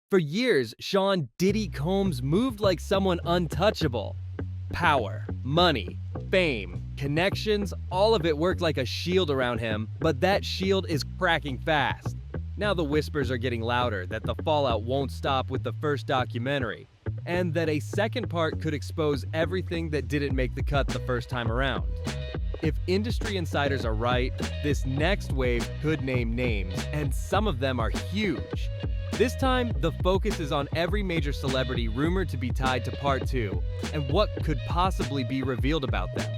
For years, Sean Diddy Combs moved like someone untouchable. Power, money, fame, connections, all of it worked like a shield around him, but that shield is cracking fast. Now the whispers are getting louder that the fallout won't stop with the first documentary, and that a second part could expose everything that didn't make the cut the first time around. If industry insiders are right, this next wave could name names, and some of them are huge. This time, the focus is on every major celebrity rumored to be tied to Part 2, and what could possibly be revealed about them.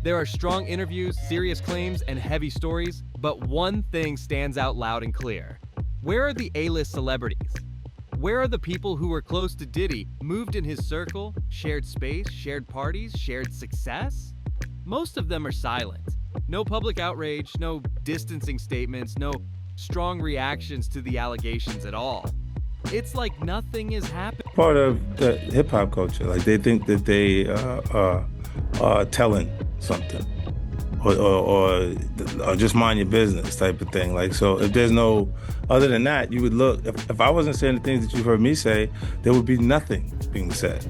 There are strong interviews, serious claims, and heavy stories, but one thing stands out loud and clear. Where are the A-list celebrities? Where are the people who were close to Diddy, moved in his circle, shared space, shared parties, shared success? Most of them are silent. No public outrage, no distancing statements, no strong reactions to the allegations at all. It's like nothing is happening. Part of the hip-hop culture, like they think that they are telling something or just mind your business type of thing. Like, so if there's no, other than that, you would look, if I wasn't saying the things that you've heard me say, there would be nothing being said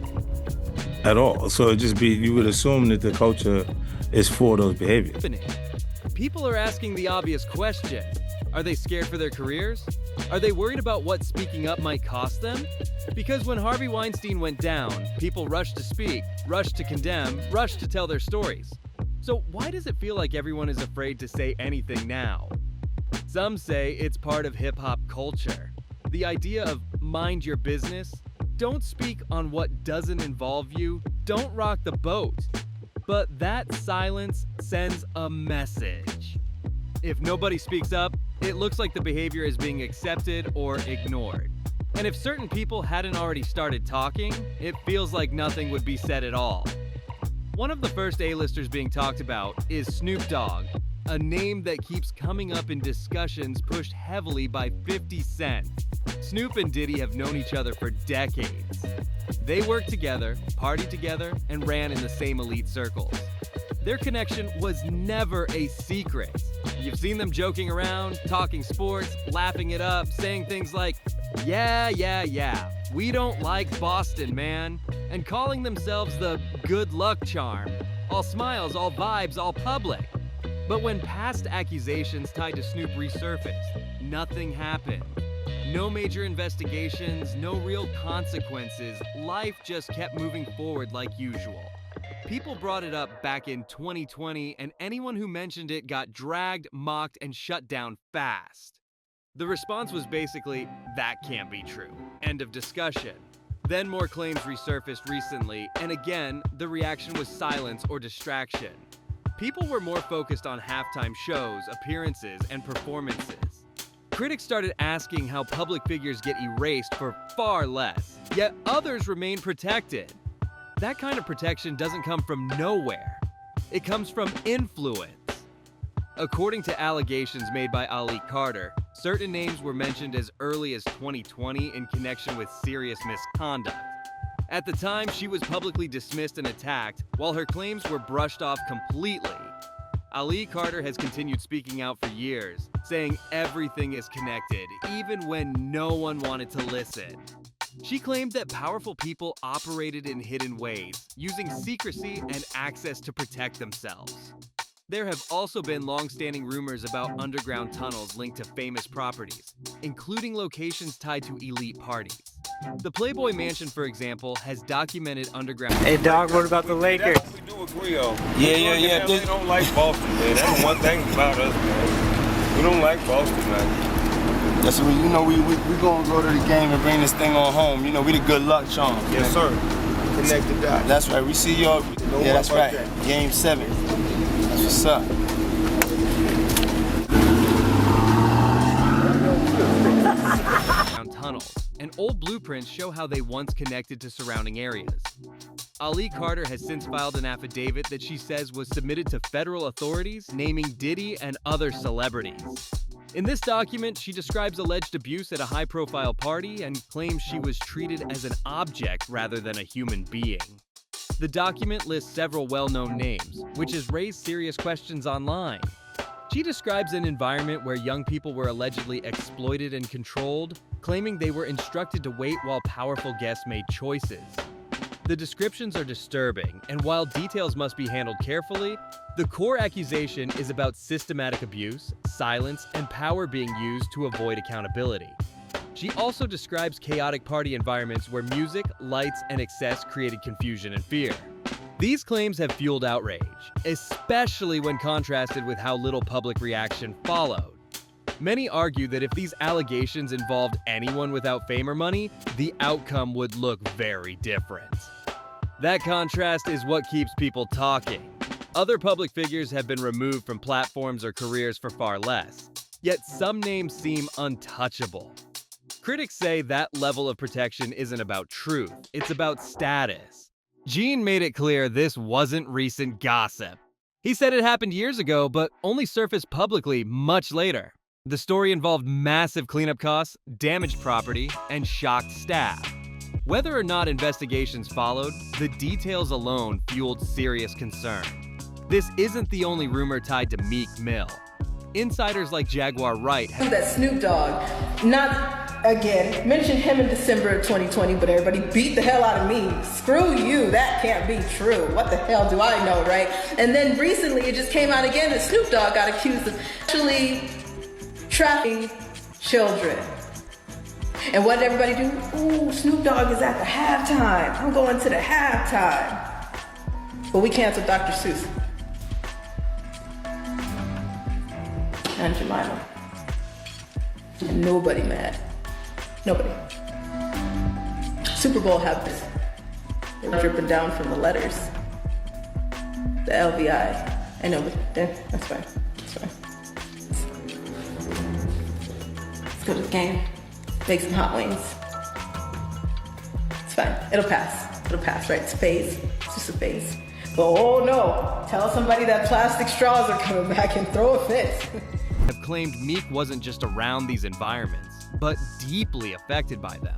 at all. So it'd just be, you would assume that the culture is for those behaviors. People are asking the obvious question. Are they scared for their careers? Are they worried about what speaking up might cost them? Because when Harvey Weinstein went down, people rushed to speak, rushed to condemn, rushed to tell their stories. So why does it feel like everyone is afraid to say anything now? Some say it's part of hip-hop culture. The idea of mind your business, don't speak on what doesn't involve you, don't rock the boat. But that silence sends a message. If nobody speaks up, it looks like the behavior is being accepted or ignored. And if certain people hadn't already started talking, it feels like nothing would be said at all. One of the first A-listers being talked about is Snoop Dogg, a name that keeps coming up in discussions pushed heavily by 50 Cent. Snoop and Diddy have known each other for decades. They worked together, partied together, and ran in the same elite circles. Their connection was never a secret. You've seen them joking around, talking sports, laughing it up, saying things like, yeah, we don't like Boston, man, and calling themselves the good luck charm. All smiles, all vibes, all public. But when past accusations tied to Snoop resurfaced, nothing happened. No major investigations, no real consequences. Life just kept moving forward like usual. People brought it up back in 2020, and anyone who mentioned it got dragged, mocked, and shut down fast. The response was basically, that can't be true. End of discussion. Then more claims resurfaced recently, and again, the reaction was silence or distraction. People were more focused on halftime shows, appearances, and performances. Critics started asking how public figures get erased for far less, yet others remain protected. That kind of protection doesn't come from nowhere. It comes from influence. According to allegations made by Ali Carter, certain names were mentioned as early as 2020 in connection with serious misconduct. At the time, she was publicly dismissed and attacked, while her claims were brushed off completely. Ali Carter has continued speaking out for years, saying everything is connected, even when no one wanted to listen. She claimed that powerful people operated in hidden ways, using secrecy and access to protect themselves. There have also been long-standing rumors about underground tunnels linked to famous properties, including locations tied to elite parties. The Playboy Mansion, for example, has documented underground... Hey, dog, what about the Lakers? That's what we do agree on. Yeah. They don't like Boston, man. That's the one thing about us, man. We don't like Boston, man. That's what we gonna go to the game and bring this thing on home. You know, we the good luck charm. Yes, sir. Connect the dots. That's right. We see y'all. Yeah, that's right. Game 7. That's what's up. Tunnels, and old blueprints show how they once connected to surrounding areas. Ali Carter has since filed an affidavit that she says was submitted to federal authorities, naming Diddy and other celebrities. In this document, she describes alleged abuse at a high-profile party and claims she was treated as an object rather than a human being. The document lists several well-known names, which has raised serious questions online. She describes an environment where young people were allegedly exploited and controlled, claiming they were instructed to wait while powerful guests made choices. The descriptions are disturbing, and while details must be handled carefully, the core accusation is about systematic abuse, silence, and power being used to avoid accountability. She also describes chaotic party environments where music, lights, and excess created confusion and fear. These claims have fueled outrage, especially when contrasted with how little public reaction followed. Many argue that if these allegations involved anyone without fame or money, the outcome would look very different. That contrast is what keeps people talking. Other public figures have been removed from platforms or careers for far less, yet some names seem untouchable. Critics say that level of protection isn't about truth, it's about status. Gene made it clear this wasn't recent gossip. He said it happened years ago, but only surfaced publicly much later. The story involved massive cleanup costs, damaged property, and shocked staff. Whether or not investigations followed, the details alone fueled serious concern. This isn't the only rumor tied to Meek Mill. Insiders like Jaguar Wright that Snoop Dogg, not again, mentioned him in December of 2020, but everybody beat the hell out of me. Screw you, that can't be true. What the hell do I know, right? And then recently it just came out again that Snoop Dogg got accused of actually trafficking children. And what did everybody do? Ooh, Snoop Dogg is at the halftime. I'm going to the halftime. But we canceled Dr. Seuss. And Jemima. And nobody mad. Nobody. Super Bowl have this. They were dripping down from the letters. The LVI. I know, but that's fine. That's fine. Let's go to the game. Make some hot wings. It's fine. It'll pass. It'll pass, right? It's a phase. It's just a phase. But oh no, tell somebody that plastic straws are coming back and throw a fit. Have claimed Meek wasn't just around these environments, but deeply affected by them.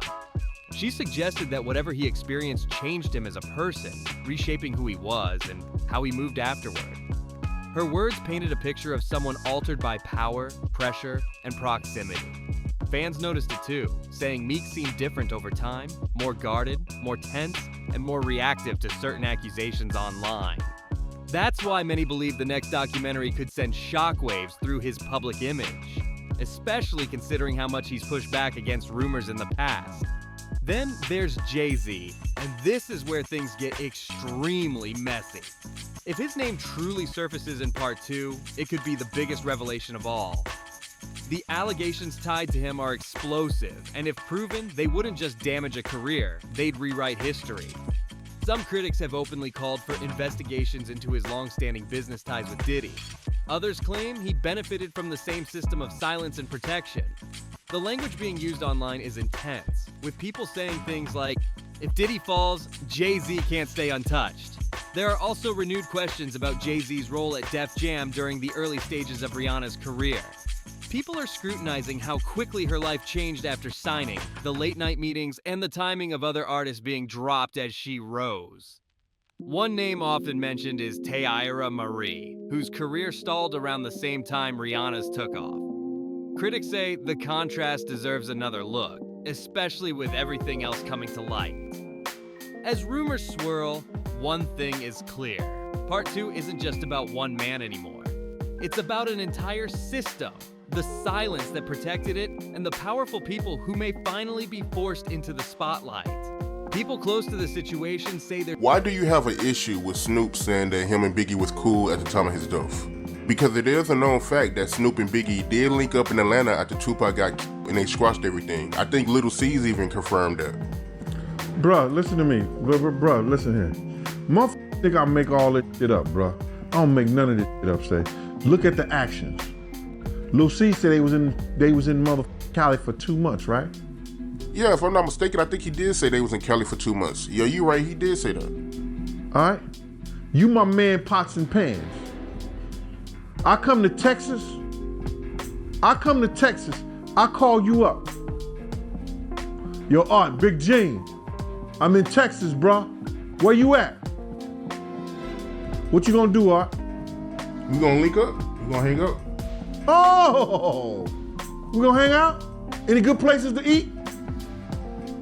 She suggested that whatever he experienced changed him as a person, reshaping who he was and how he moved afterward. Her words painted a picture of someone altered by power, pressure, and proximity. Fans noticed it too, saying Meek seemed different over time, more guarded, more tense, and more reactive to certain accusations online. That's why many believe the next documentary could send shockwaves through his public image, especially considering how much he's pushed back against rumors in the past. Then there's Jay-Z, and this is where things get extremely messy. If his name truly surfaces in part 2, it could be the biggest revelation of all. The allegations tied to him are explosive, and if proven, they wouldn't just damage a career, they'd rewrite history. Some critics have openly called for investigations into his long-standing business ties with Diddy. Others claim he benefited from the same system of silence and protection. The language being used online is intense, with people saying things like, if Diddy falls, Jay-Z can't stay untouched. There are also renewed questions about Jay-Z's role at Def Jam during the early stages of Rihanna's career. People are scrutinizing how quickly her life changed after signing, the late-night meetings, and the timing of other artists being dropped as she rose. One name often mentioned is Taylor Marie, whose career stalled around the same time Rihanna's took off. Critics say the contrast deserves another look, especially with everything else coming to light. As rumors swirl, one thing is clear. Part 2 isn't just about one man anymore. It's about an entire system, the silence that protected it, and the powerful people who may finally be forced into the spotlight. People close to the situation say they're— Why do you have an issue with Snoop saying that him and Biggie was cool at the time of his death? Because it is a known fact that Snoop and Biggie did link up in Atlanta after Tupac got killed and they squashed everything. I think Little C's even confirmed that. Bruh, listen to me. Bruh, listen here. Motherfuckers think I make all this shit up, bruh. I don't make none of this shit up, say. Look at the actions. Lil C said they was in mother Cali for 2 months, right? Yeah, if I'm not mistaken, I think he did say they was in Cali for 2 months. Yeah, you right, he did say that. All right? You my man pots and pans. I come to Texas, I call you up. Yo, Art, Big Gene, I'm in Texas, bruh. Where you at? What you gonna do, Art? We gonna link up? We gonna hang up? Oh, we gonna hang out? Any good places to eat?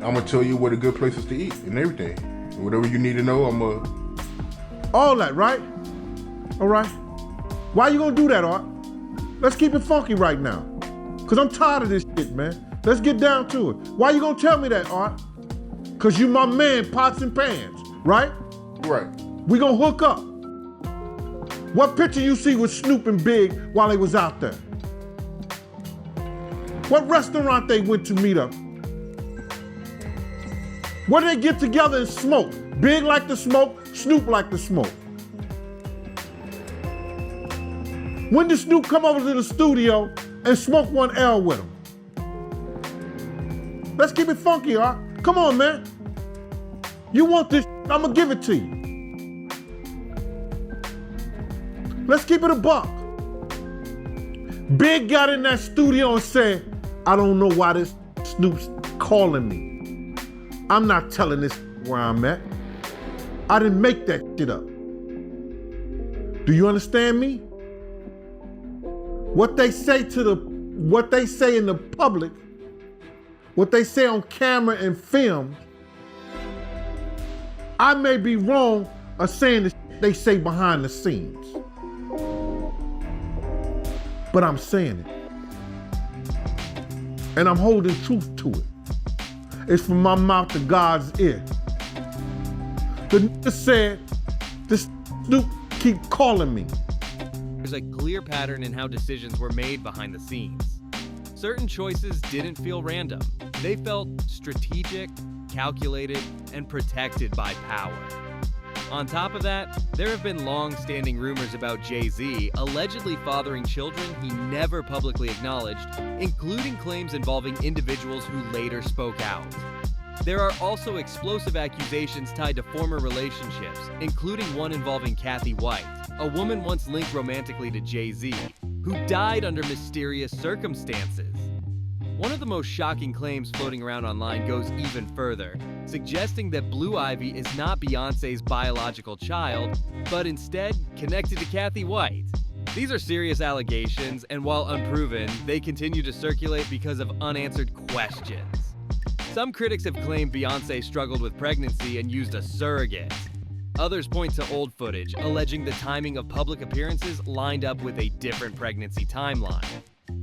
I'm gonna tell you where the good places to eat and everything. Whatever you need to know, I'm All that, right? All right. Why you gonna do that, Art? Let's keep it funky right now. Cause I'm tired of this shit, man. Let's get down to it. Why you gonna tell me that, Art? Cause you my man, pots and pans, right? Right. We gonna hook up. What picture you see with Snoop and Big while they was out there? What restaurant they went to meet up? Where did they get together and smoke? Big like to smoke, Snoop like to smoke. When did Snoop come over to the studio and smoke one L with him? Let's keep it funky, Art. Come on, man. You want this, I'm gonna give it to you. Let's keep it a buck. Big got in that studio and said, I don't know why this Snoop's calling me. I'm not telling this where I'm at. I didn't make that shit up. Do you understand me? What they say in the public, what they say on camera and film, I may be wrong of saying the shit they say behind the scenes. But I'm saying it. And I'm holding truth to it. It's from my mouth to God's ear. The nigga said, this Snoop keep calling me. There's a clear pattern in how decisions were made behind the scenes. Certain choices didn't feel random. They felt strategic, calculated, and protected by power. On top of that, there have been long-standing rumors about Jay-Z allegedly fathering children he never publicly acknowledged, including claims involving individuals who later spoke out. There are also explosive accusations tied to former relationships, including one involving Kathy White, a woman once linked romantically to Jay-Z, who died under mysterious circumstances. One of the most shocking claims floating around online goes even further, suggesting that Blue Ivy is not Beyoncé's biological child, but instead connected to Kathy White. These are serious allegations, and while unproven, they continue to circulate because of unanswered questions. Some critics have claimed Beyoncé struggled with pregnancy and used a surrogate. Others point to old footage, alleging the timing of public appearances lined up with a different pregnancy timeline.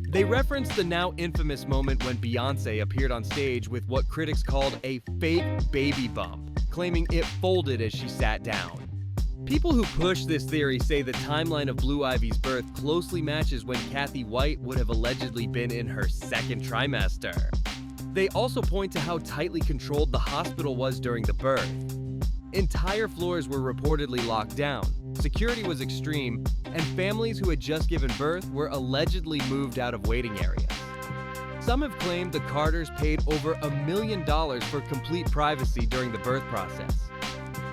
They referenced the now infamous moment when Beyoncé appeared on stage with what critics called a fake baby bump, claiming it folded as she sat down. People who push this theory say the timeline of Blue Ivy's birth closely matches when Kathy White would have allegedly been in her second trimester. They also point to how tightly controlled the hospital was during the birth. Entire floors were reportedly locked down, security was extreme, and families who had just given birth were allegedly moved out of waiting areas. Some have claimed the Carters paid over $1 million for complete privacy during the birth process.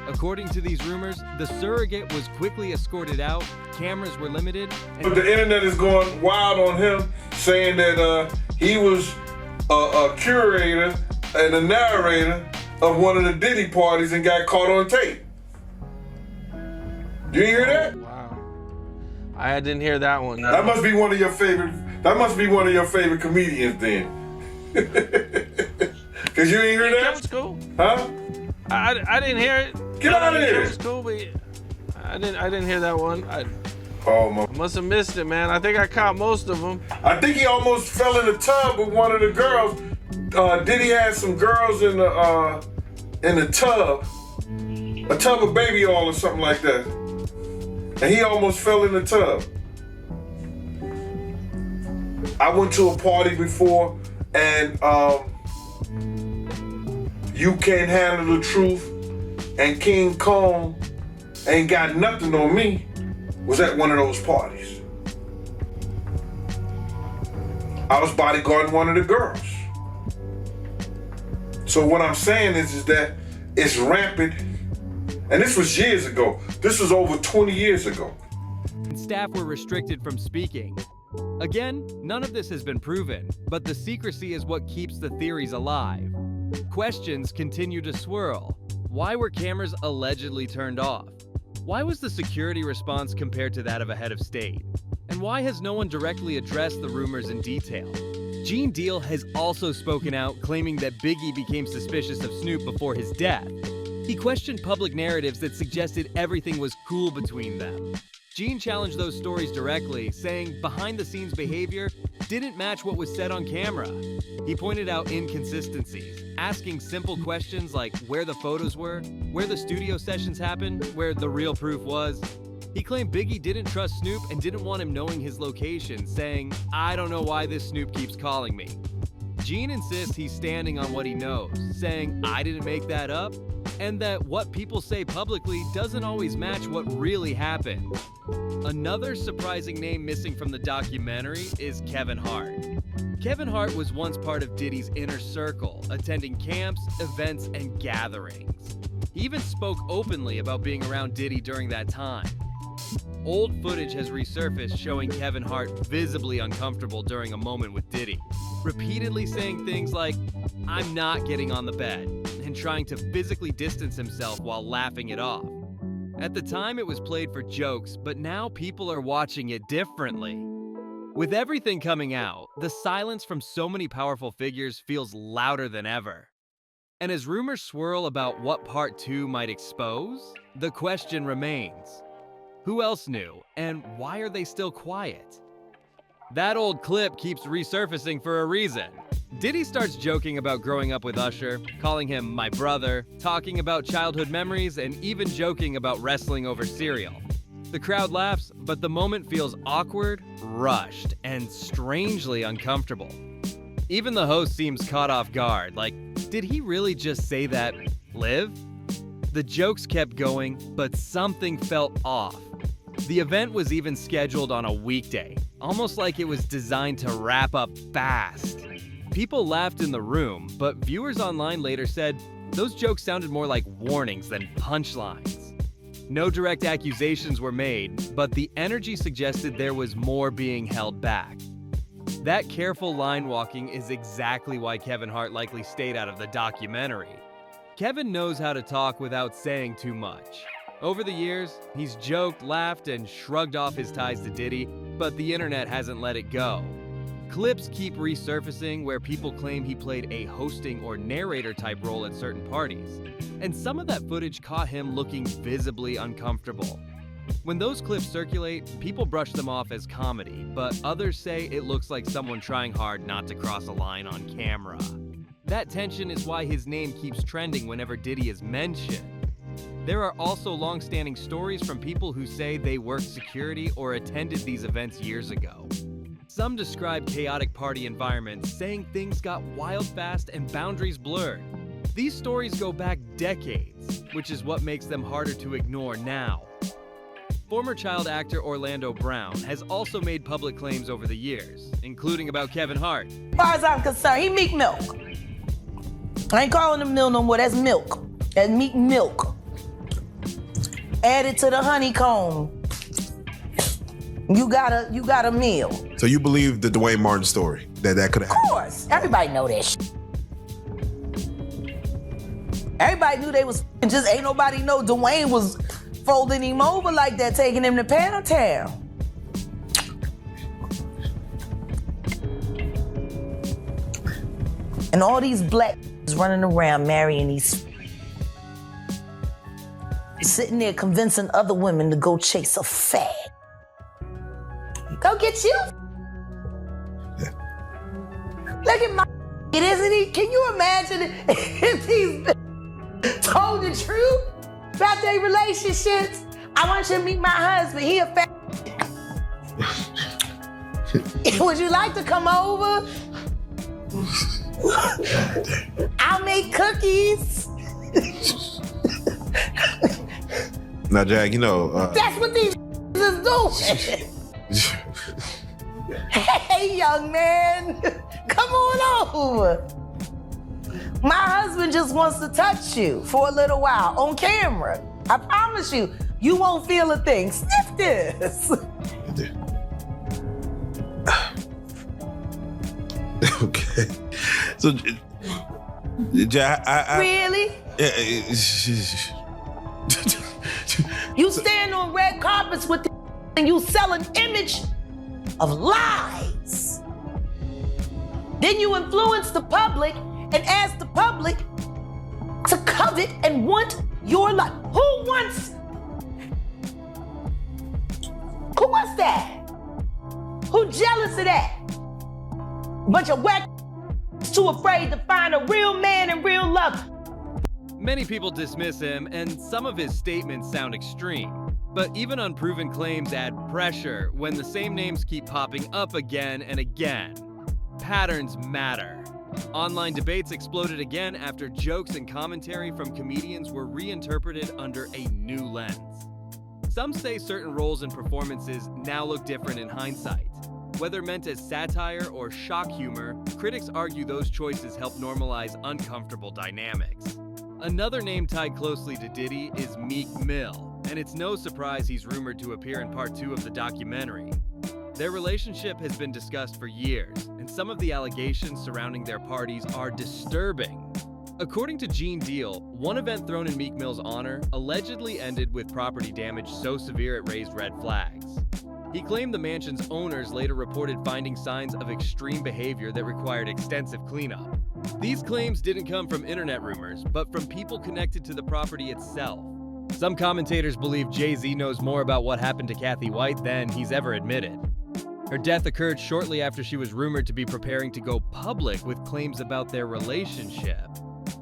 According to these rumors, the surrogate was quickly escorted out, cameras were limited, But the internet is going wild on him, saying that he was a curator and a narrator of one of the Diddy parties and got caught on tape. You hear that? Wow. I didn't hear that one. That must be one of your favorite. That must be one of your favorite comedians then. Cause you ain't hear that? That was cool. Huh? I didn't hear it. Get out of here. It was cool, but I didn't hear that one. I must have missed it, man. I think I caught most of them. I think he almost fell in the tub with one of the girls. Diddy had some girls in the tub, a tub of baby oil or something like that, and he almost fell in the tub. I went to a party before, and You Can't Handle the Truth and King Kong Ain't Got Nothing on Me was at one of those parties. I was bodyguarding one of the girls. So what I'm saying is that it's rampant, and this was years ago. This was over 20 years ago. Staff were restricted from speaking. Again, none of this has been proven, but the secrecy is what keeps the theories alive. Questions continue to swirl. Why were cameras allegedly turned off? Why was the security response compared to that of a head of state? And why has no one directly addressed the rumors in detail? Gene Deal has also spoken out, claiming that Biggie became suspicious of Snoop before his death. He questioned public narratives that suggested everything was cool between them. Gene challenged those stories directly, saying behind-the-scenes behavior didn't match what was said on camera. He pointed out inconsistencies, asking simple questions like where the photos were, where the studio sessions happened, where the real proof was. He claimed Biggie didn't trust Snoop and didn't want him knowing his location, saying, "I don't know why this Snoop keeps calling me." Gene insists he's standing on what he knows, saying, "I didn't make that up," and that what people say publicly doesn't always match what really happened. Another surprising name missing from the documentary is Kevin Hart. Kevin Hart was once part of Diddy's inner circle, attending camps, events, and gatherings. He even spoke openly about being around Diddy during that time. Old footage has resurfaced showing Kevin Hart visibly uncomfortable during a moment with Diddy, repeatedly saying things like, "I'm not getting on the bed," and trying to physically distance himself while laughing it off. At the time, it was played for jokes, but now people are watching it differently. With everything coming out, the silence from so many powerful figures feels louder than ever. And as rumors swirl about what Part 2 might expose, the question remains. Who else knew, and why are they still quiet? That old clip keeps resurfacing for a reason. Diddy starts joking about growing up with Usher, calling him my brother, talking about childhood memories, and even joking about wrestling over cereal. The crowd laughs, but the moment feels awkward, rushed, and strangely uncomfortable. Even the host seems caught off guard, like, did he really just say that, Liv? The jokes kept going, but something felt off. The event was even scheduled on a weekday, almost like it was designed to wrap up fast. People laughed in the room, but viewers online later said those jokes sounded more like warnings than punchlines. No direct accusations were made, but the energy suggested there was more being held back. That careful line walking is exactly why Kevin Hart likely stayed out of the documentary. Kevin knows how to talk without saying too much. Over the years, he's joked, laughed, and shrugged off his ties to Diddy, but the internet hasn't let it go. Clips keep resurfacing where people claim he played a hosting or narrator type role at certain parties, and some of that footage caught him looking visibly uncomfortable. When those clips circulate, people brush them off as comedy, but others say it looks like someone trying hard not to cross a line on camera. That tension is why his name keeps trending whenever Diddy is mentioned. There are also long-standing stories from people who say they worked security or attended these events years ago. Some describe chaotic party environments, saying things got wild fast and boundaries blurred. These stories go back decades, which is what makes them harder to ignore now. Former child actor Orlando Brown has also made public claims over the years, including about Kevin Hart. As far as I'm concerned, he Meek Milk. I ain't calling him Mill no more, that's milk. That's Meek Milk. Added to the honeycomb. You got a meal. So you believe the Dwayne Martin story, that could happen? Of course, everybody know that shit. Everybody knew they was just ain't nobody know Dwayne was folding him over like that, taking him to Pound Town. And all these black running around marrying these, sitting there convincing other women to go chase a fag. Go get you. Yeah. Look at my it, isn't he? Can you imagine if he's told the truth about their relationships? I want you to meet my husband. He a fag. Would you like to come over? I'll make cookies. Now, Jack, you know... That's what these is doing. Hey, young man, come on over. My husband just wants to touch you for a little while on camera. I promise you, you won't feel a thing. Sniff this. Okay. So, Jack, Really? You stand on red carpets with and you sell an image of lies. Then you influence the public and ask the public to covet and want your life. Who wants that? Who jealous of that? Bunch of whack too afraid to find a real man and real love. Many people dismiss him, and some of his statements sound extreme. But even unproven claims add pressure when the same names keep popping up again and again. Patterns matter. Online debates exploded again after jokes and commentary from comedians were reinterpreted under a new lens. Some say certain roles and performances now look different in hindsight. Whether meant as satire or shock humor, critics argue those choices help normalize uncomfortable dynamics. Another name tied closely to Diddy is Meek Mill, and it's no surprise he's rumored to appear in part 2 of the documentary. Their relationship has been discussed for years, and some of the allegations surrounding their parties are disturbing. According to Gene Deal, one event thrown in Meek Mill's honor allegedly ended with property damage so severe it raised red flags. He claimed the mansion's owners later reported finding signs of extreme behavior that required extensive cleanup. These claims didn't come from internet rumors, but from people connected to the property itself. Some commentators believe Jay-Z knows more about what happened to Kathy White than he's ever admitted. Her death occurred shortly after she was rumored to be preparing to go public with claims about their relationship.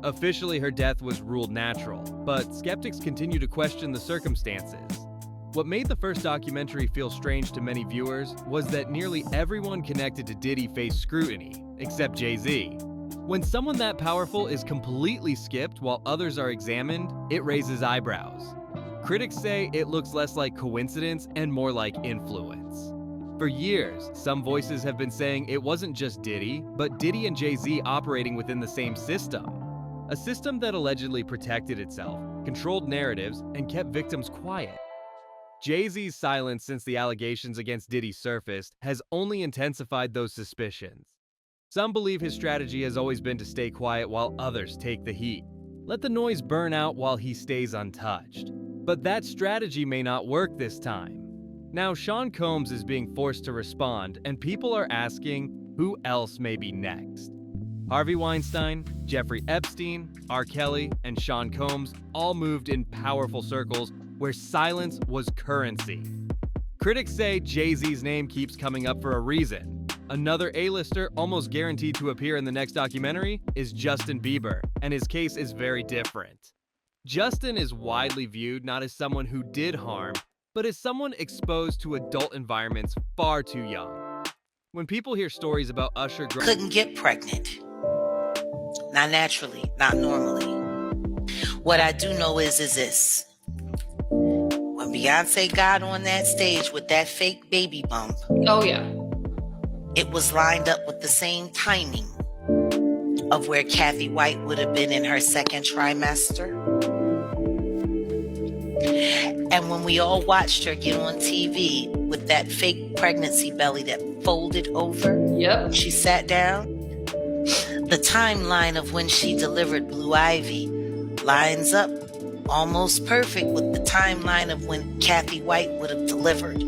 Officially, her death was ruled natural, but skeptics continue to question the circumstances. What made the first documentary feel strange to many viewers was that nearly everyone connected to Diddy faced scrutiny, except Jay-Z. When someone that powerful is completely skipped while others are examined, it raises eyebrows. Critics say it looks less like coincidence and more like influence. For years, some voices have been saying it wasn't just Diddy, but Diddy and Jay-Z operating within the same system. A system that allegedly protected itself, controlled narratives, and kept victims quiet. Jay-Z's silence since the allegations against Diddy surfaced has only intensified those suspicions. Some believe his strategy has always been to stay quiet while others take the heat. Let the noise burn out while he stays untouched. But that strategy may not work this time. Now, Sean Combs is being forced to respond, and people are asking who else may be next. Harvey Weinstein, Jeffrey Epstein, R. Kelly, and Sean Combs all moved in powerful circles where silence was currency. Critics say Jay-Z's name keeps coming up for a reason. Another A-lister almost guaranteed to appear in the next documentary is Justin Bieber, and his case is very different. Justin is widely viewed not as someone who did harm, but as someone exposed to adult environments far too young. When people hear stories about Usher couldn't get pregnant. Not naturally, not normally. What I do know is this. When Beyonce got on that stage with that fake baby bump. Oh, yeah. It was lined up with the same timing of where Kathy White would have been in her second trimester. And when we all watched her get on TV with that fake pregnancy belly that folded over. Yep. She sat down. The timeline of when she delivered Blue Ivy lines up almost perfect with the timeline of when Kathy White would have delivered.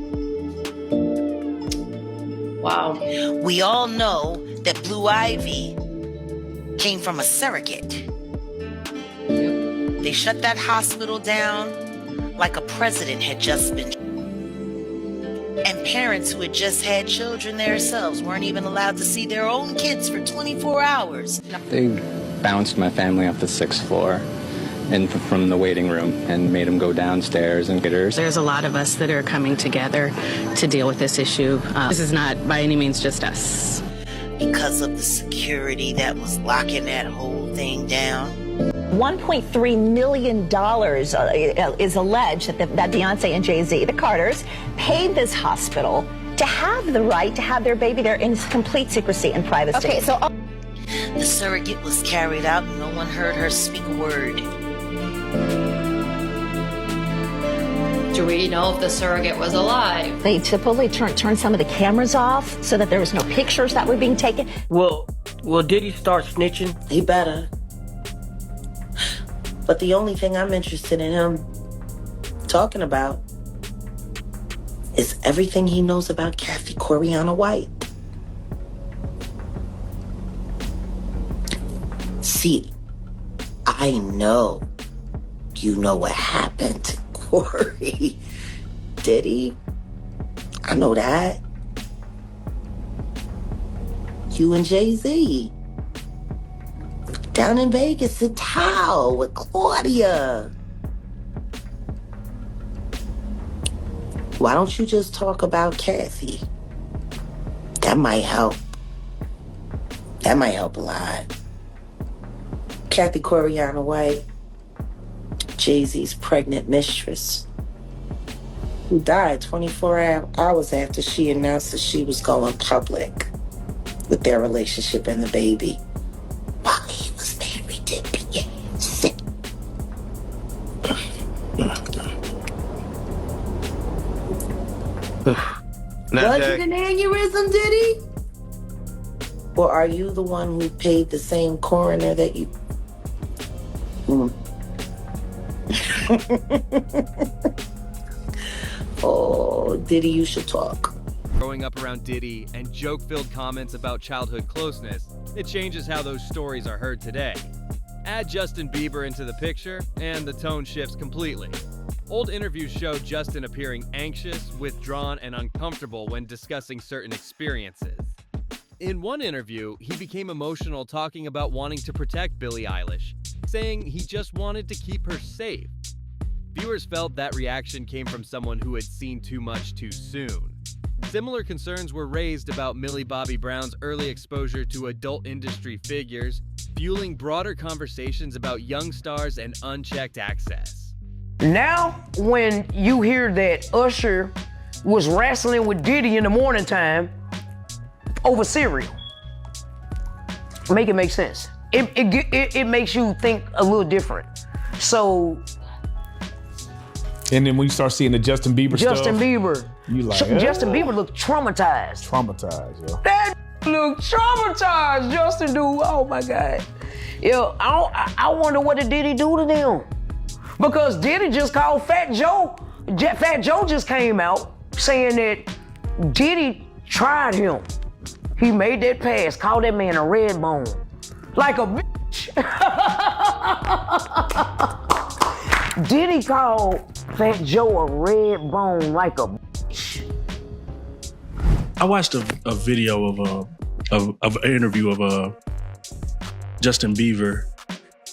Wow. We all know that Blue Ivy came from a surrogate. Yep. They shut that hospital down like a president had just been. And parents who had just had children themselves weren't even allowed to see their own kids for 24 hours. They bounced my family off the 6th floor and from the waiting room and made them go downstairs and get her. There's a lot of us that are coming together to deal with this issue. This is not by any means just us. Because of the security that was locking that whole thing down. $1.3 million is alleged that Beyonce and Jay-Z, the Carters, paid this hospital to have the right to have their baby there in complete secrecy and privacy. Okay, so the surrogate was carried out and no one heard her speak a word. Do we know if the surrogate was alive? They typically turn some of the cameras off so that there was no pictures that were being taken. Will Diddy start snitching? He better. But the only thing I'm interested in him talking about is everything he knows about Kathy Coriana White. See, I know you know what happened to Corey. Diddy, I know that. You and Jay-Z. Down in Vegas in Tao with Claudia. Why don't you just talk about Kathy? That might help. That might help a lot. Kathy Coriana White, Jay-Z's pregnant mistress, who died 24 hours after she announced that she was going public with their relationship and the baby while he was married to Beyonce. Was it an aneurysm, Diddy? Or are you the one who paid the same coroner that you... Oh, Diddy, you should talk. Growing up around Diddy and joke-filled comments about childhood closeness, it changes how those stories are heard today. Add Justin Bieber into the picture, and the tone shifts completely. Old interviews show Justin appearing anxious, withdrawn, and uncomfortable when discussing certain experiences. In one interview, he became emotional talking about wanting to protect Billie Eilish, saying he just wanted to keep her safe. Viewers felt that reaction came from someone who had seen too much too soon. Similar concerns were raised about Millie Bobby Brown's early exposure to adult industry figures, fueling broader conversations about young stars and unchecked access. Now, when you hear that Usher was wrestling with Diddy in the morning time over cereal, make it make sense. It makes you think a little different. So. And then when you start seeing the Justin Bieber stuff. Justin Bieber. You like, Justin Bieber looked traumatized. Traumatized, yo. That looked traumatized, Justin, dude. Oh my God. Yo, I wonder what did Diddy do to them? Because Diddy just called Fat Joe. Fat Joe just came out saying that Diddy tried him. He made that pass, called that man a red bone. Like a bitch. Diddy called Fat Joe a red bone like a bitch. I watched a video of an interview of Justin Bieber,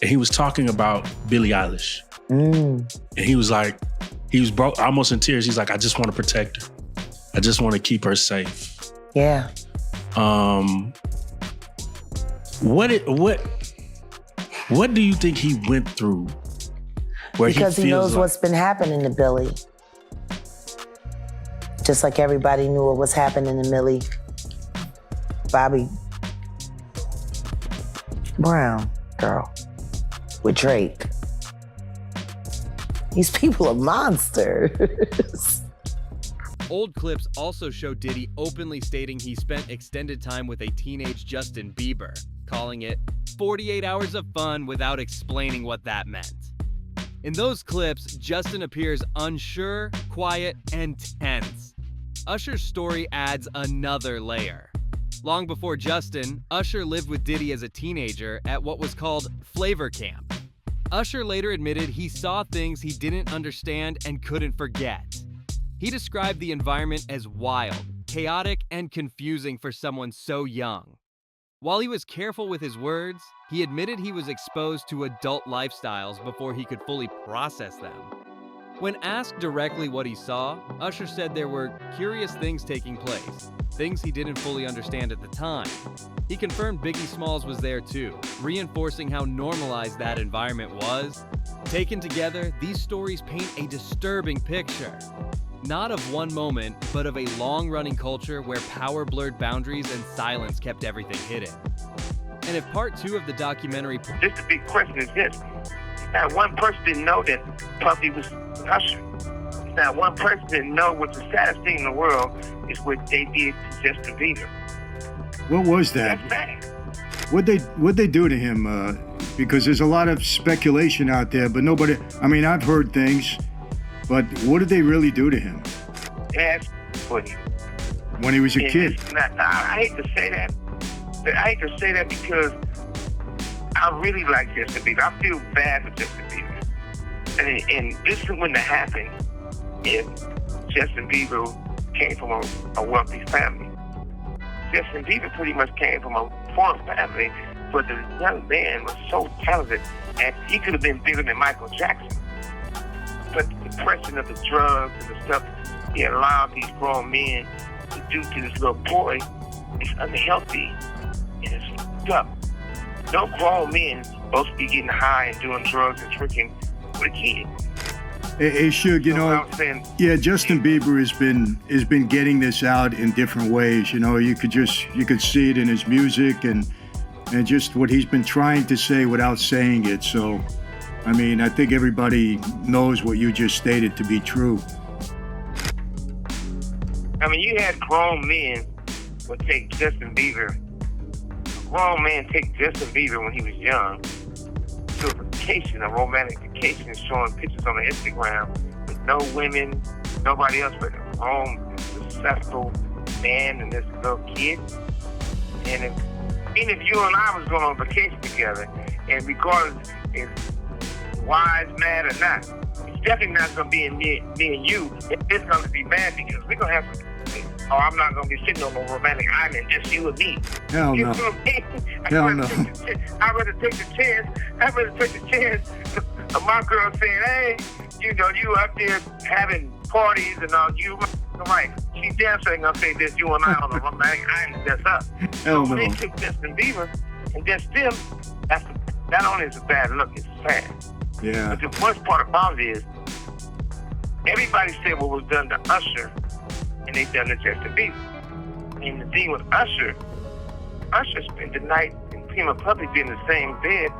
and he was talking about Billie Eilish. And he was like, he was almost in tears. He's like, I just want to protect her. I just want to keep her safe. Yeah. What do you think he went through? Because he knows what's been happening to Billie. Just like everybody knew what was happening to Millie Bobby Brown, girl, with Drake. These people are monsters. Old clips also show Diddy openly stating he spent extended time with a teenage Justin Bieber, calling it 48 hours of fun without explaining what that meant. In those clips, Justin appears unsure, quiet, and tense. Usher's story adds another layer. Long before Justin, Usher lived with Diddy as a teenager at what was called Flavor Camp. Usher later admitted he saw things he didn't understand and couldn't forget. He described the environment as wild, chaotic, and confusing for someone so young. While he was careful with his words, he admitted he was exposed to adult lifestyles before he could fully process them. When asked directly what he saw, Usher said there were curious things taking place, things he didn't fully understand at the time. He confirmed Biggie Smalls was there too, reinforcing how normalized that environment was. Taken together, these stories paint a disturbing picture. Not of one moment, but of a long-running culture where power blurred boundaries and silence kept everything hidden. And if part 2 of the documentary... Just the big question is this. Not one person didn't know that Puffy was Usher. Not one person didn't know what the saddest thing in the world is what they did to Justin Bieber. What was that? That's sad. What'd they do to him? Because there's a lot of speculation out there, but nobody... I mean, I've heard things... But what did they really do to him? Ask for him. When he was a kid? I hate to say that. I hate to say that because I I really like Justin Bieber. I feel bad for Justin Bieber. And this wouldn't have happened if Justin Bieber came from a wealthy family. Justin Bieber pretty much came from a poor family, but the young man was so talented, and he could have been bigger than Michael Jackson. But the pressure of the drugs and the stuff he allowed these grown men to do to this little boy is unhealthy and it's fucked up. No grown men supposed to be getting high and doing drugs and tricking with a kid. Hey, Suge, you know, yeah, Justin Bieber has been getting this out in different ways. You know, you could see it in his music and just what he's been trying to say without saying it. So, I mean, I think everybody knows what you just stated to be true. I mean, you had grown men would take Justin Bieber. A grown man take Justin Bieber when he was young to a vacation, a romantic vacation, showing pictures on the Instagram with no women, nobody else but a grown, successful man and this little kid. And even if you and I was going on vacation together, and regardless if wise, mad or not, it's definitely not going to be in me and you. It's going to be mad because we're going to have some. Oh, I'm not going to be sitting on a romantic island, just you and me. Hell you no. know what I mean? Hell no. I'd rather take the chance of my girl saying, hey, you know, you out there having parties and all, you right. She damn sure ain't going to say this, you and I on a romantic island, that's up. Hell So no. they took Justin Bieber, and then still, not only is it bad look, it's sad. Yeah. But the worst part about it is, everybody said what was done to Usher, and they done to Justin Bieber. And the thing with Usher spent the night and him and Puppy being in the same bed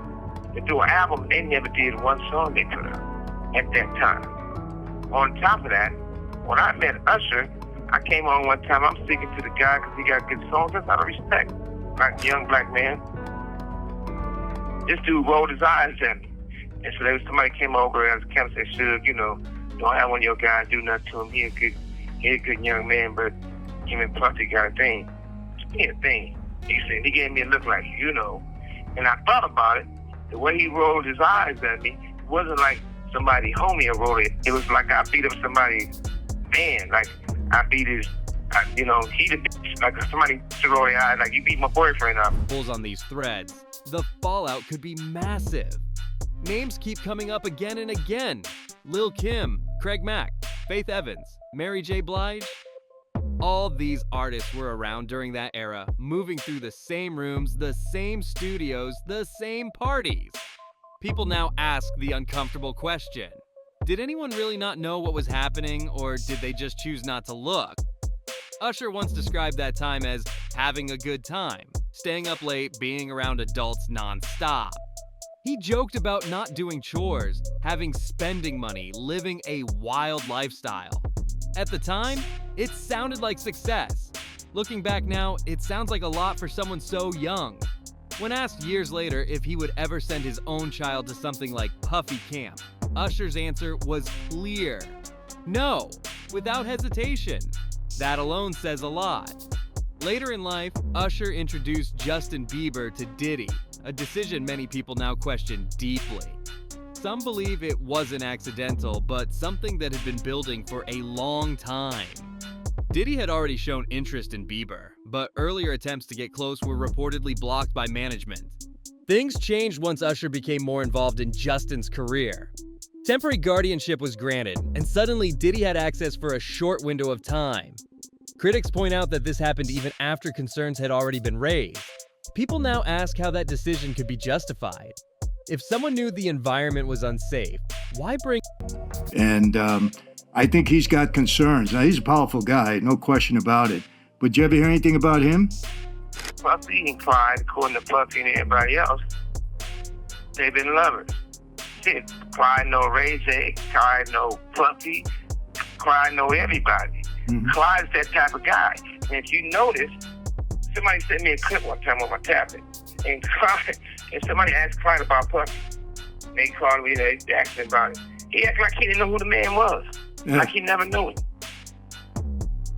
to do an album. They never did one song they put out at that time. On top of that, when I met Usher, I came on one time, I'm speaking to the guy because he got good songs. That's out of respect. Like a young black man. This dude rolled his eyes at me. And so there was somebody came over and came and said, Suge, you know, don't have one of your guys do nothing to him. He a good young man, but him and Puffy got a thing. He had a thing. He said, he gave me a look like, you know. And I thought about it. The way he rolled his eyes at me, it wasn't like somebody homie rolled it. It was like I beat up somebody's man. Like I beat his, you know, he the bitch. Like somebody to roll their eyes, like you beat my boyfriend up. Pulls on these threads. The fallout could be massive. Names keep coming up again and again. Lil' Kim, Craig Mack, Faith Evans, Mary J. Blige. All these artists were around during that era, moving through the same rooms, the same studios, the same parties. People now ask the uncomfortable question. Did anyone really not know what was happening, or did they just choose not to look? Usher once described that time as having a good time, staying up late, being around adults nonstop. He joked about not doing chores, having spending money, living a wild lifestyle. At the time, it sounded like success. Looking back now, it sounds like a lot for someone so young. When asked years later if he would ever send his own child to something like Puffy Camp, Usher's answer was clear. No, without hesitation. That alone says a lot. Later in life, Usher introduced Justin Bieber to Diddy, a decision many people now question deeply. Some believe it wasn't accidental, but something that had been building for a long time. Diddy had already shown interest in Bieber, but earlier attempts to get close were reportedly blocked by management. Things changed once Usher became more involved in Justin's career. Temporary guardianship was granted, and suddenly Diddy had access for a short window of time. Critics point out that this happened even after concerns had already been raised. People now ask how that decision could be justified. If someone knew the environment was unsafe, why bring... And I think he's got concerns. Now, he's a powerful guy, no question about it. But did you ever hear anything about him? Puffy and Clyde, according to Puffy and everybody else, they've been lovers. Shit, Clyde know Ray J, Clyde know Puffy, Clyde know everybody. Mm-hmm. Clyde's that type of guy. And if you notice, somebody sent me a clip one time on my tablet, and Clyde, and somebody asked Clyde about Puffy. They called me, they asked me about it. He acted like he didn't know who the man was. Yeah. Like he never knew him.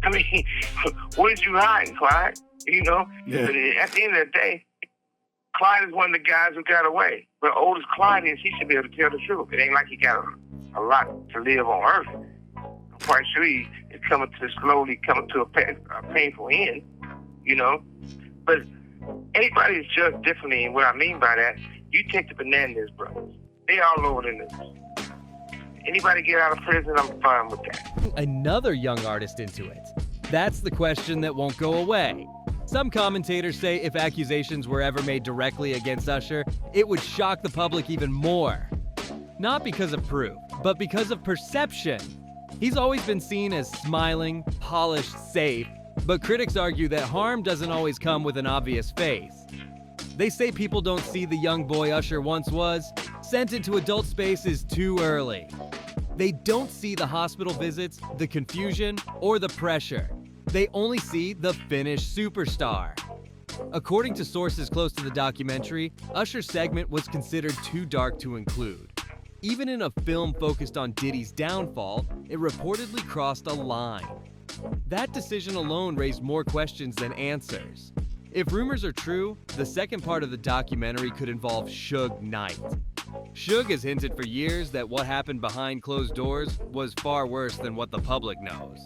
I mean, what did you hiding, Clyde? You know? Yeah. But at the end of the day, Clyde is one of the guys who got away. But old as Clyde is, he should be able to tell the truth. It ain't like he got a lot to live on Earth. I'm quite sure he is slowly coming to a painful end, you know. But anybody is judged differently, and what I mean by that, you take the Bananas brothers. They all over the news. Anybody get out of prison, I'm fine with that. Another young artist into it. That's the question that won't go away. Some commentators say if accusations were ever made directly against Usher, it would shock the public even more. Not because of proof, but because of perception. He's always been seen as smiling, polished, safe, but critics argue that harm doesn't always come with an obvious face. They say people don't see the young boy Usher once was, sent into adult spaces too early. They don't see the hospital visits, the confusion, or the pressure. They only see the finished superstar. According to sources close to the documentary, Usher's segment was considered too dark to include. Even in a film focused on Diddy's downfall, it reportedly crossed a line. That decision alone raised more questions than answers. If rumors are true, the second part of the documentary could involve Suge Knight. Suge has hinted for years that what happened behind closed doors was far worse than what the public knows.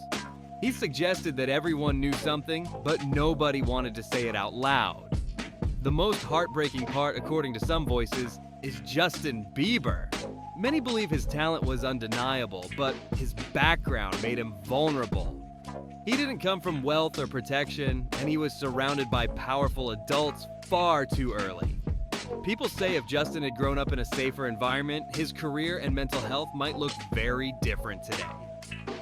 He suggested that everyone knew something, but nobody wanted to say it out loud. The most heartbreaking part, according to some voices, is Justin Bieber. Many believe his talent was undeniable, but his background made him vulnerable. He didn't come from wealth or protection, and he was surrounded by powerful adults far too early. People say if Justin had grown up in a safer environment, his career and mental health might look very different today.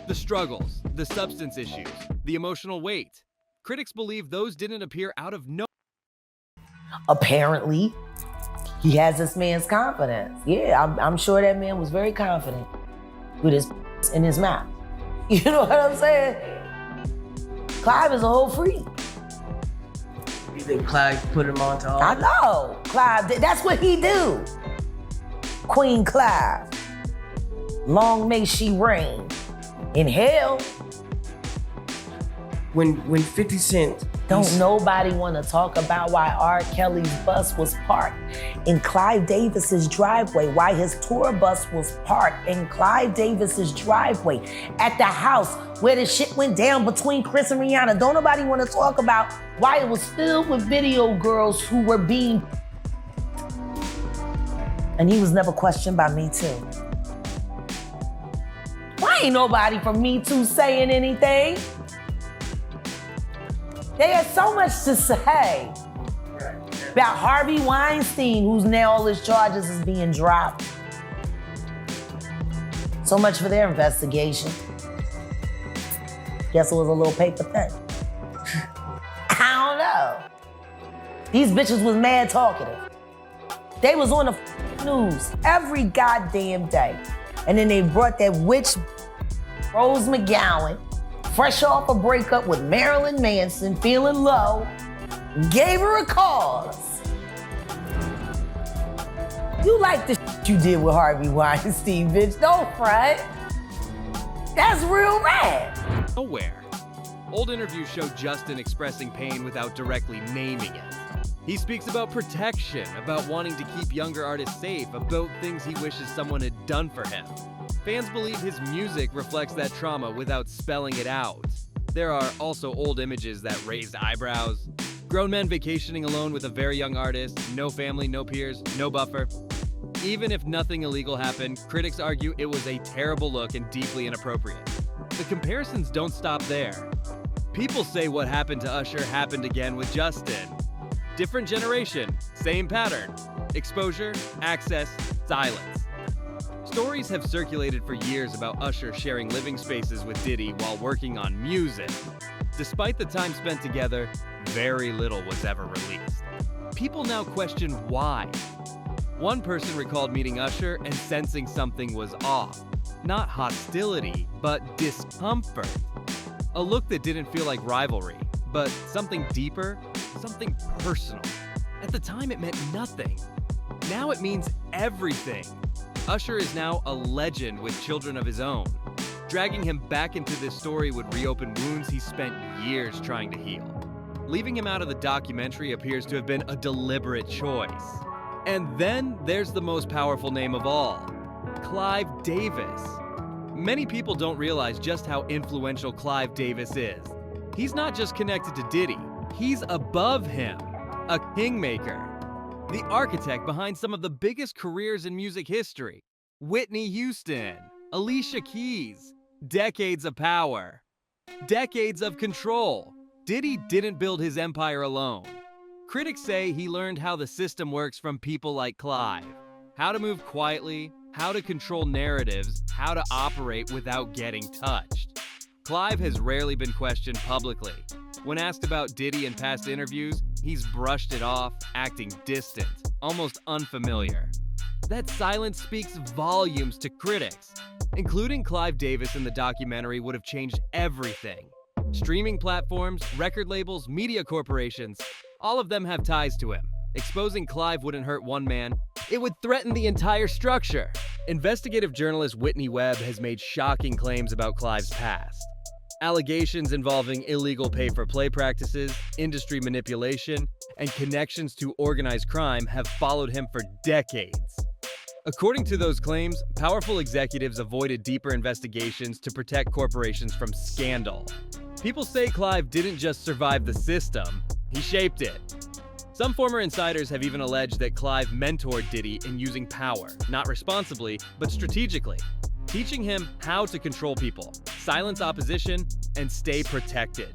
The struggles, the substance issues, the emotional weight. Critics believe those didn't appear out of nowhere. Apparently, he has this man's confidence. Yeah, I'm sure that man was very confident with his in his mouth. You know what I'm saying? Clive is a whole freak. You think Clive put him on to all I know. Clive, that's what he do. Queen Clive. Long may she reign. In hell. When 50 Cent... Don't nobody want to talk about why R. Kelly's bus was parked in Clive Davis's driveway, why his tour bus was parked in Clive Davis's driveway at the house where the shit went down between Chris and Rihanna. Don't nobody want to talk about why it was filled with video girls who were being... And he was never questioned by Me Too. Why ain't nobody from Me Too saying anything? They had so much to say about Harvey Weinstein, who's now all his charges is being dropped. So much for their investigation. Guess it was a little paper thing. I don't know. These bitches was mad talkative. They was on the news every goddamn day. And then they brought that witch, Rose McGowan, fresh off a breakup with Marilyn Manson, feeling low, gave her a cause. You like the shit you did with Harvey Weinstein, bitch. Don't front. That's real rad. Nowhere. Old interviews show Justin expressing pain without directly naming it. He speaks about protection, about wanting to keep younger artists safe, about things he wishes someone had done for him. Fans believe his music reflects that trauma without spelling it out. There are also old images that raised eyebrows. Grown men vacationing alone with a very young artist, no family, no peers, no buffer. Even if nothing illegal happened, critics argue it was a terrible look and deeply inappropriate. The comparisons don't stop there. People say what happened to Usher happened again with Justin. Different generation, same pattern. Exposure, access, silence. Stories have circulated for years about Usher sharing living spaces with Diddy while working on music. Despite the time spent together, very little was ever released. People now question why. One person recalled meeting Usher and sensing something was off. Not hostility, but discomfort. A look that didn't feel like rivalry, but something deeper, something personal. At the time, it meant nothing. Now it means everything. Usher is now a legend with children of his own. Dragging him back into this story would reopen wounds he spent years trying to heal. Leaving him out of the documentary appears to have been a deliberate choice. And then there's the most powerful name of all, Clive Davis. Many people don't realize just how influential Clive Davis is. He's not just connected to Diddy, he's above him, a kingmaker. The architect behind some of the biggest careers in music history. Whitney Houston, Alicia Keys, decades of power, decades of control. Diddy didn't build his empire alone. Critics say he learned how the system works from people like Clive. How to move quietly, how to control narratives, how to operate without getting touched. Clive has rarely been questioned publicly. When asked about Diddy in past interviews, he's brushed it off, acting distant, almost unfamiliar. That silence speaks volumes to critics. Including Clive Davis in the documentary would have changed everything. Streaming platforms, record labels, media corporations, all of them have ties to him. Exposing Clive wouldn't hurt one man, it would threaten the entire structure. Investigative journalist Whitney Webb has made shocking claims about Clive's past. Allegations involving illegal pay-for-play practices, industry manipulation, and connections to organized crime have followed him for decades. According to those claims, powerful executives avoided deeper investigations to protect corporations from scandal. People say Clive didn't just survive the system, he shaped it. Some former insiders have even alleged that Clive mentored Diddy in using power, not responsibly, but strategically, teaching him how to control people, silence opposition, and stay protected.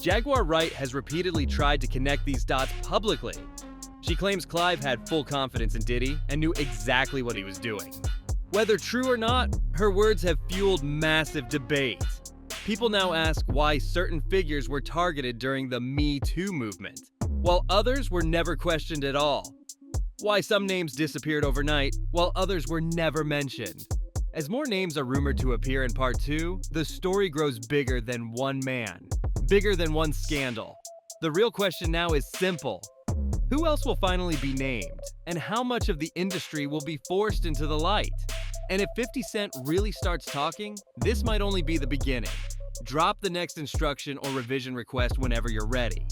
Jaguar Wright has repeatedly tried to connect these dots publicly. She claims Clive had full confidence in Diddy and knew exactly what he was doing. Whether true or not, her words have fueled massive debate. People now ask why certain figures were targeted during the Me Too movement, while others were never questioned at all. Why some names disappeared overnight, while others were never mentioned. As more names are rumored to appear in part 2, the story grows bigger than one man, bigger than one scandal. The real question now is simple. Who else will finally be named? And how much of the industry will be forced into the light? And if 50 Cent really starts talking, this might only be the beginning. Drop the next instruction or revision request whenever you're ready.